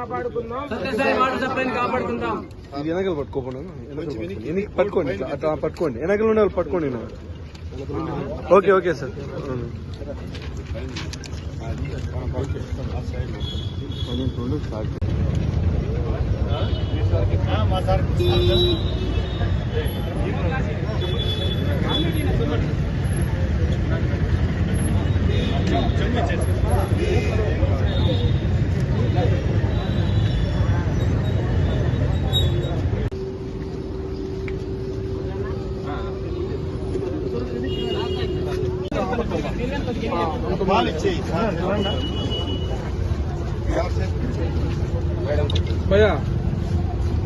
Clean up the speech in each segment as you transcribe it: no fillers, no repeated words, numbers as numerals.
కాపాడుకుందాం. సత్యసాయి వాటర్ సప్లైని కాపాడుకుందాం. ఇది వెనకలు పట్టుకోకుండా పట్టుకోండి, అట్లా పట్టుకోండి, వెనకలు ఉండే వాళ్ళు పట్టుకోండి. Okay okay sir. భయ్యా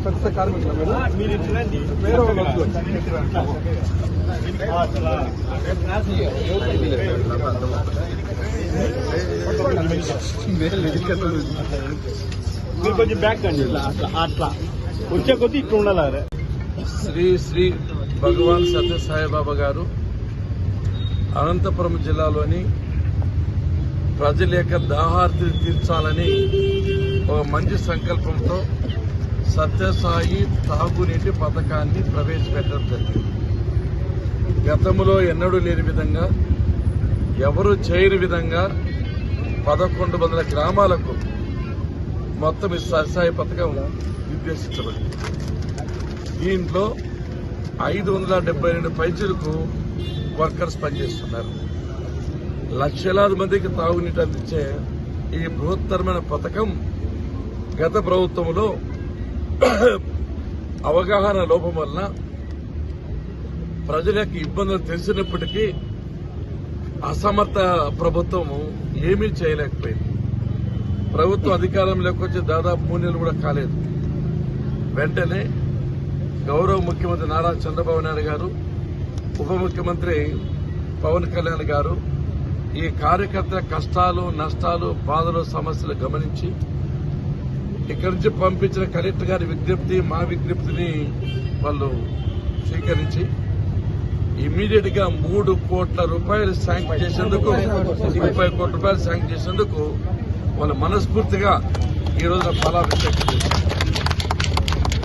సత్య కార్మికుల వేరే మీరు కొంచెం బ్యాక్ అండి, అట్లా వచ్చే కొద్ది ఇట్లా ఉండాలి. శ్రీ శ్రీ భగవాన్ సత్యసాయిబాబా గారు అనంతపురం జిల్లాలోని ప్రజల యొక్క దాహార్తిని తీర్చాలని ఒక మంచి సంకల్పంతో సత్యసాయి తాగునీటి పథకాన్ని ప్రవేశపెట్టడం జరిగింది. గతంలో ఎన్నడూ లేని విధంగా, ఎవరు చేయని విధంగా 1100 గ్రామాలకు మొత్తం ఈ సత్యసాయి పథకం నిర్దేశించబడింది. దీంట్లో 572 పైచలకు వర్కర్స్ పనిచేస్తున్నారు. లక్షలాది మందికి తాగునీటి అందించే ఈ బృహత్తరమైన పథకం గత ప్రభుత్వంలో అవగాహన లోపం వలన ప్రజలకు ఇబ్బందులు తెలిసినప్పటికీ అసమర్థ ప్రభుత్వం ఏమీ చేయలేకపోయింది. ప్రభుత్వం అధికారంలోకి వచ్చి దాదాపు 3 నెలలు కూడా కాలేదు. వెంటనే గౌరవ ముఖ్యమంత్రి నారా చంద్రబాబు నాయుడు గారు, ఉప ముఖ్యమంత్రి పవన్ కళ్యాణ్ గారు ఈ కార్యకర్తల కష్టాలు, నష్టాలు, బాధలు, సమస్యలు గమనించి ఇక్కడి నుంచి పంపించిన కలెక్టర్ గారి విజ్ఞప్తి, మా విజ్ఞప్తిని వాళ్ళు స్వీకరించి ఇమ్మీడియట్ గా 3 కోట్ల రూపాయలు శాంక్షన్ చేసేందుకు, 30 కోట్ల రూపాయలు శాంక్షన్ చేసేందుకు వాళ్ళు మనస్ఫూర్తిగా ఈ రోజున ఫలాభిషేకం చేశారు.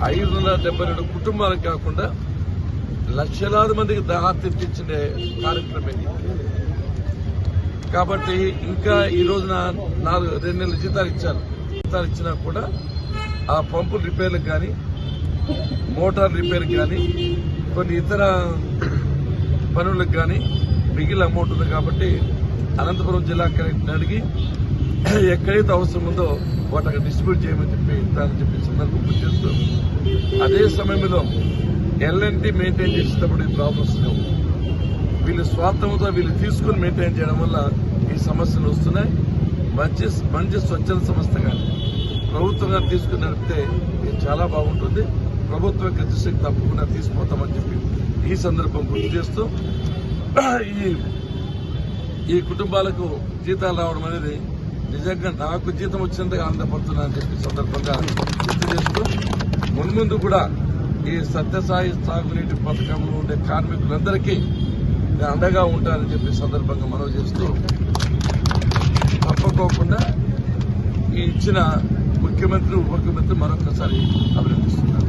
572 కుటుంబాలకు కాకుండా లక్షలాది మందికి దాహార్తి తీర్చే కార్యక్రమం ఇది. కాబట్టి ఇంకా ఈ రోజున 2 నెలల జీతాలు ఇచ్చారు. జీతాలు ఇచ్చినా కూడా ఆ పంపుల రిపేర్లకు కానీ, మోటార్ రిపేర్కి కానీ, కొన్ని ఇతర పనులకు కానీ మిగిలిన అమౌంట్ ఉంది. కాబట్టి అనంతపురం జిల్లా కలెక్టర్ని అడిగి ఎక్కడైతే అవసరం ఉందో వాటి అక్కడ డిస్ట్రిబ్యూట్ చేయమని చెప్పి సందర్భం చేస్తూ, అదే సమయంలో ఎల్ఎన్టీ మెయింటైన్ చేసేటప్పుడు ఈ ప్రాబ్లమ్స్ లేవు. వీళ్ళు స్వార్థంతో వీళ్ళు తీసుకుని మెయింటైన్ చేయడం వల్ల ఈ సమస్యలు వస్తున్నాయి. మంచి స్వచ్ఛంద సంస్థ కానీ ప్రభుత్వంగా తీసుకుని నడిపితే ఇది చాలా బాగుంటుంది. ప్రభుత్వం యొక్క దృష్టికి తప్పకుండా తీసుకుపోతామని చెప్పి ఈ సందర్భం గుర్తు చేస్తూ, ఈ కుటుంబాలకు జీతాలు రావడం అనేది నిజంగా నాకు జీతం వచ్చినందుకు ఆనందపడుతున్నా అని చెప్పి సందర్భంగా గుర్తు చేస్తూ, మున్ముందు కూడా ఈ సత్యసాయి సాగునీటి పథకంలో ఉండే కార్మికులందరికీ అండగా ఉంటారని చెప్పి సందర్భంగా మనవి చేస్తూ, తప్పకోకుండా ఈ ఇచ్చిన ముఖ్యమంత్రి, ఉప ముఖ్యమంత్రి మరొకసారి అభినందిస్తున్నారు.